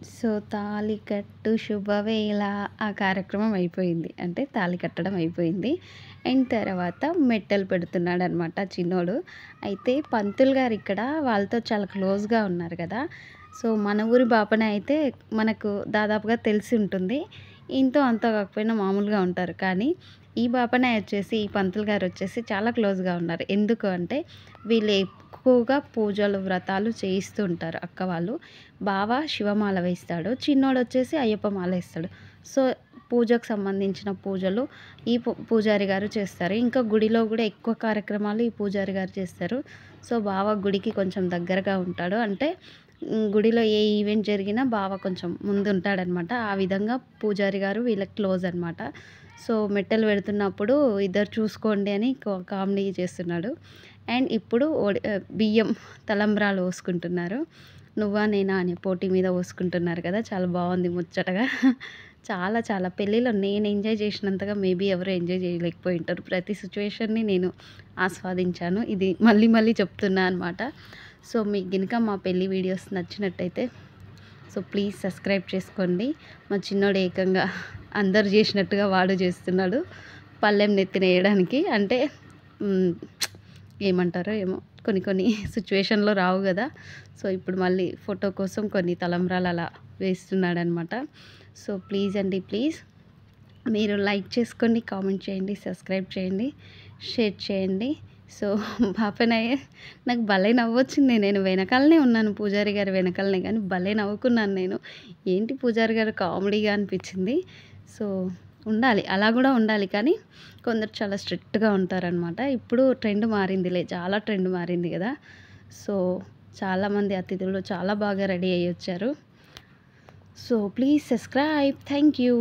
So, తాళికట్టు శుభవేళ ఆ కార్యక్రమం అయిపోయింది. అంటే తాళి కట్టడం అయిపోయింది. అండ్ తర్వాత మెట్టెలు పెడుతున్నాడనమాట చిన్నోడు. అయితే పంతులు గారు ఇక్కడ వాళ్ళతో చాలా క్లోజ్‌గా ఉన్నారు గదా! సో, మన ఊరి బాపనే అయితే మనకు దాదాపుగా తెలిసి ఉంటుంది. ఇంతో అంతో కాకపోయినా మామూలుగా ఉంటారు. కానీ ఈ బాపనే వచ్చేసి ఈ పంతులు గారొచ్చేసి చాలా క్లోజ్‌గా ఉన్నారు. ఎందుకు అంటే వీళ్ళు ఎక్కువగా పూజలు, వ్రతాలు చేయిస్తూ ఉంటారు అక్క వాళ్ళు. బావ శివమాల వేస్తాడు. చిన్నోడొచ్చేసి అయ్యప్ప మాల ఏస్తాడు. సో, పూజకు సంబంధించిన పూజలు ఈ పూజారి గారు చేస్తారు. ఇంకా గుడిలో గూడా ఎక్కువ కార్యక్రమాలు ఈ పూజారి గారు చేస్తారు. సో, బావ గుడికి కొంచెం దగ్గరగా ఉంటాడు. అంటే గుడిలో ఏ ఈవెంట్ జరిగినా బావ కొంచెం ముందుంటాడనమాట. ఆ విధంగా పూజారి గారు వీళ్ళకి క్లోజ్ అనమాట. సో, మెట్టెలు పెడుతున్నప్పుడు ఇద్దరు చూసుకోండి అని కామెడీ చేస్తున్నాడు. అండ్ ఇప్పుడు బియ్యం తలంబ్రాలు పోసుకుంటున్నారు. నువ్వా నేనా అని పోటీ మీద పోసుకుంటున్నారు కదా! చాలా బావుంది ముచ్చటగా. చాలా చాలా పెళ్ళిలో నేను ఎంజాయ్ చేసినంతగా మేబీ ఎవరు ఎంజాయ్ చేయలేకపోయుంటారు. ప్రతి సిట్యుయేషన్‌ని నేను ఆస్వాదించాను. ఇది మళ్ళీ మళ్ళీ చెప్తున్నా అనమాట. సో, మీకు గినక మా పెళ్లి వీడియోస్ నచ్చినట్టయితే సో, ప్లీజ్ సబ్స్క్రైబ్ చేసుకోండి. మా చిన్నోడు ఏకంగా అందరూ చేసినట్టుగా వాడు చేస్తున్నాడు. పళ్ళెం నెత్తిన ఎయడానికి. అంటే ఏమంటారో ఏమో కొన్ని కొన్ని సిట్యుయేషన్‌లో రావు గదా! సో, ఇప్పుడు మళ్ళీ ఫోటో కోసం కొన్ని తలంబ్రాలు అలా వేస్తున్నాడనమాట. సో, ప్లీజ్ అండి ప్లీజ్ మీరు లైక్ చేసుకోండి, కామెంట్ చేయండి, సబ్స్క్రైబ్ చేయండి, షేర్ చేయండి. సో, పాపనయ్య నాకు భలే నవ్వొచ్చింది. నేను వెనకాలనే ఉన్నాను పూజారి గారి వెనకాలనే గానీ భలే నవ్వుకున్నాను నేను. ఏంటి పూజారి గారు కామెడీగా అనిపిచ్చింది. సో, ఉండాలి. అలా గూడా ఉండాలి. కానీ కొందరు చాలా స్ట్రిక్ట్‌గా ఉంటారనమాట. ఇప్పుడు ట్రెండ్ మారిందిలే. చాలా ట్రెండ్ మారింది గదా! సో, చాలామంది అతిథులు చాలా బాగా రెడీ అయ్యొచ్చారు. So, please subscribe. Thank you.